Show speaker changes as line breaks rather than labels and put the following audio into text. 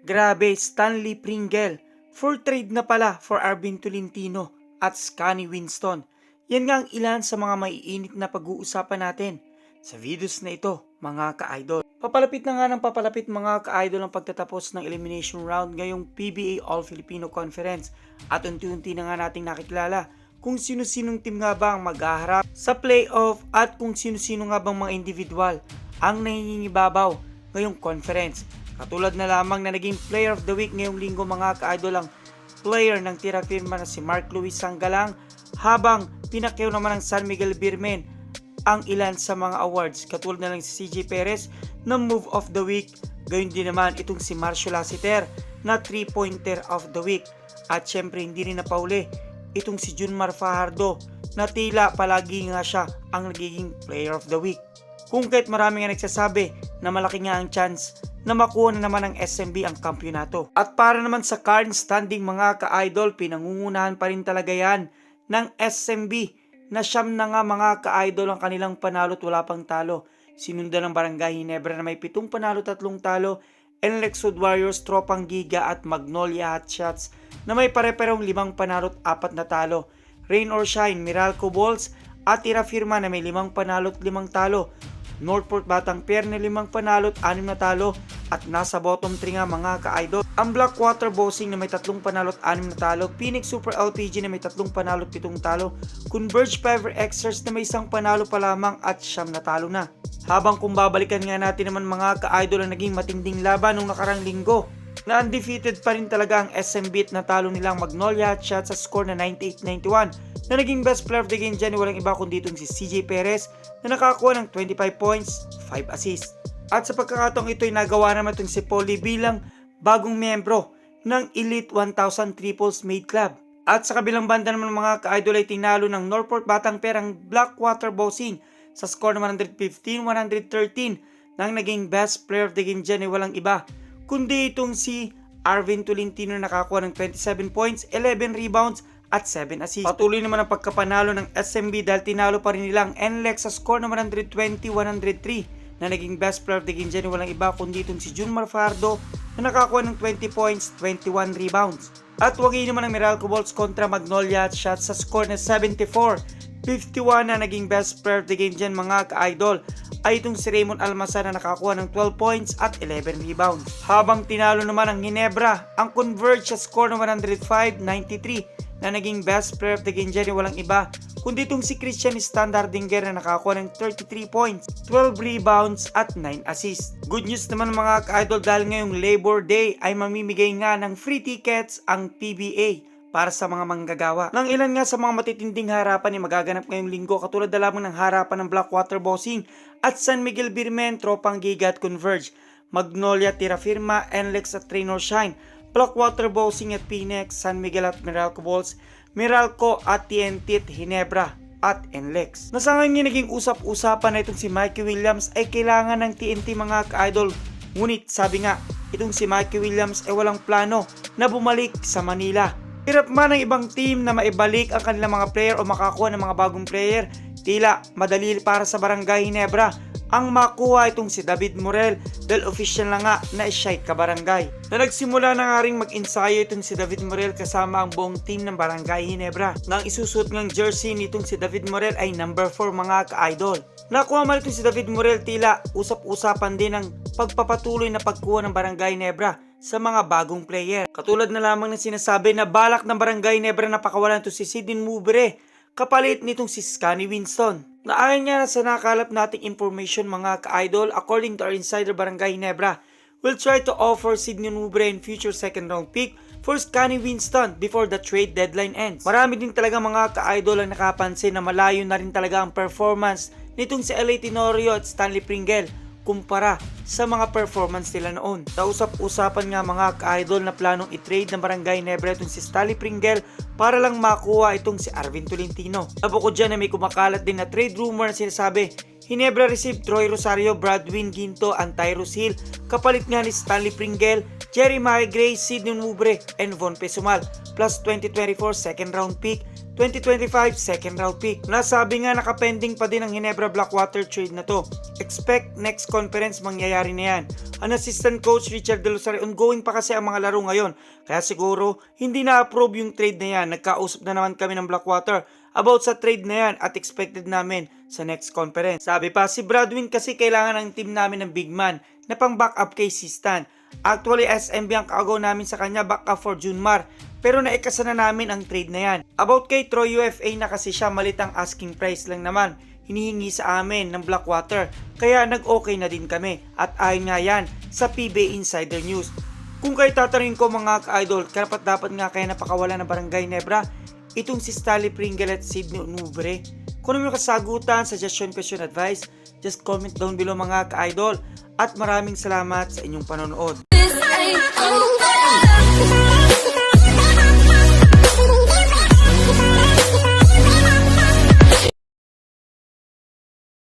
Grabe, Stanley Pringle. Full trade na pala for Arvin Tolentino at Scottie Winston. Yan nga ang ilan sa mga maiinit na pag-uusapan natin sa videos na ito, mga ka-idol. Papalapit na nga ng papalapit mga ka-idol ang pagtatapos ng elimination round ngayong PBA All-Filipino Conference at unti-unti na nga nating nakikilala kung sino-sinong team nga ba ang maghaharap sa playoff at kung sino-sino nga bang mga individual ang nangingibabaw ngayong conference. Katulad na lamang na naging Player of the Week ngayong linggo mga ka-idol ang player ng tira firma na si Mark Luis Sanggalang, habang pinakyaw naman ng San Miguel Beermen ang ilan sa mga awards katulad na lang si CJ Perez na Move of the Week, gayon din naman itong si Marcio Lassiter na 3-pointer of the Week, at syempre hindi rin napauli itong si Junmar Fajardo na tila palagi nga siya ang nagiging Player of the Week. Kung kahit marami nga nagsasabi na malaki nga ang chance na makuha na naman ng SMB ang kampyonato. At para naman sa current standing mga ka-idol, pinangungunahan pa rin talaga yan ng SMB na siyam na nga mga ka-idol ang kanilang panalo at wala pang talo. Sinundan ng Barangay Ginebra na may 7 panalo 3 talo, NLEX Sud Warriors, Tropang Giga at Magnolia Hotshots na may pare-parehong 5 panalo at 4 na talo. Rain or Shine, Meralco Bulls at Tira Firma na may 5 panalo at 5 talo. Northport Batang Pier na 5 panalo at 6 na talo, at nasa bottom 3 nga mga ka-idol ang Blackwater Bossing na may 3 panalo at 6 na talo, Phoenix Super LPG na may 3 panalo at 7 talo, Converge Fiber Xers na may 1 panalo pa lamang at 9 na talo na. Habang kung babalikan nga natin naman mga ka-idol ang naging matinding laban nung nakarang linggo, na undefeated pa rin talaga ang SMB at natalo nilang Magnolia Hotshots sa score na 98-91, na naging best player of the game dyan walang iba kundi itong si CJ Perez na nakakuha ng 25 points, 5 assists. At sa pagkakataong ito ay nagawa naman itong si Paulie bilang bagong membro ng Elite 1000 Triples Made Club. At sa kabilang banda naman mga ka-idol ay tinalo ng Northport Batang Pier ang Blackwater Bossing sa score na 115-113, nang naging best player of the game dyan ay walang iba kundi itong si Arvin Tolentino na nakakuha ng 27 points, 11 rebounds at 7 assists. Patuloy naman ang pagkapanalo ng SMB dahil tinalo pa rin nilang NLEX sa score na 120-103, na naging best player of the game dyan walang iba kundi itong si Junmar Fajardo na nakakuha ng 20 points, 21 rebounds. At wagi naman ang Meralco Bulls kontra Magnolia Hotshots sa score na 74-51, na naging best player of the game dyan mga ka-idol ay itong si Raymond Almazar na nakakuha ng 12 points at 11 rebounds. Habang tinalo naman ang Ginebra ang Converge sa score na 105-93, na naging best player of the game dyan walang iba kundi itong si Christian Standardinger na nakakuha ng 33 points, 12 rebounds at 9 assists. Good news naman mga ka-idol dahil ngayong Labor Day ay mamimigay nga ng free tickets ang PBA para sa mga manggagawa. Nang ilan nga sa mga matitinding harapan ay magaganap ngayong linggo katulad na lamang ng harapan ng Blackwater Bossing at San Miguel Beermen, Tropang Giga at Converge, Magnolia, Tira Firma, NLEX at Rain or Shine, Blackwater Bossing at Phoenix, San Miguel at Meralco Bulls, Meralco at TNT at Ginebra at NLEX. Nasa ngayon yung naging usap-usapan na itong si Mikey Williams ay kailangan ng TNT mga ka-idol. Ngunit sabi nga, itong si Mikey Williams ay walang plano na bumalik sa Manila. Hirap man ng ibang team na maibalik ang kanilang mga player o makakuha ng mga bagong player, tila madali para sa Barangay Ginebra ang makuha itong si David Morel dahil official na nga na siya'y kabarangay. Na nagsimula na nga rin mag-ensayo itong si David Morel kasama ang buong team ng Barangay Ginebra. Nang isusuot ng jersey nitong si David Morel ay number 4 mga ka-idol. Nakuha man itong si David Morel, tila usap-usapan din ang pagpapatuloy na pagkuha ng Barangay Ginebra sa mga bagong player. Katulad na lamang ng sinasabi na balak ng Barangay Ginebra na pakawalan ito si Sidney Mubere kapalit nitong si Scottie Winston. Naayon nga sa nakalap nating information mga ka-idol, according to our insider Barangay Ginebra, will try to offer Sidney Mubere in future second round pick for Scottie Winston before the trade deadline ends. Marami din talaga mga ka-idol ang nakapansin na malayo na rin talaga ang performance nitong si LA Tenorio at Stanley Pringle kumpara sa mga performance nila noon. Nausap-usapan nga mga ka-idol na planong i-trade ng Barangay Ginebra itong si Stanley Pringle para lang makuha itong si Arvin Tolentino. Nabukod dyan na may kumakalat din na trade rumor na sinasabi Ginebra received Troy Rosario, Bradwin Ginto, and Tyrus Hill kapalit nga ni Stanley Pringle, Jeremiah Gray, Sidney Mubere, and Von Pesumal plus 2024 second round pick, 2025 second round pick. Nasabi nga nakapending pa din ang Ginebra Blackwater trade na to. Expect next conference mangyayari na yan. Ang assistant coach Richard De Los Ríos, ongoing pa kasi ang mga laro ngayon. Kaya siguro hindi na-approve yung trade na yan. Nagkausap na naman kami ng Blackwater about sa trade na yan at expected namin sa next conference. Sabi pa, si Bradwin kasi kailangan ng team namin ng big man na pang backup kay Sistan. Actually, SMB ang kaagaw namin sa kanya backup for Junmar. Pero naikasa na namin ang trade na yan. About kay Troy UFA na kasi siya malitang asking price lang naman. Hinihingi sa amin ng Blackwater. Kaya nag-okay na din kami. At ayon nga yan sa PBA Insider News. Kung kayo tatanungin ko mga ka-idol, karapat dapat nga kaya napakawala ng Barangay Ginebra itong si Stanley Pringle at Sidney Unubre. Kung ano yung kasagutan, suggestion, question, advice, just comment down below mga ka-idol. At maraming salamat sa inyong panonood.
This ain't over.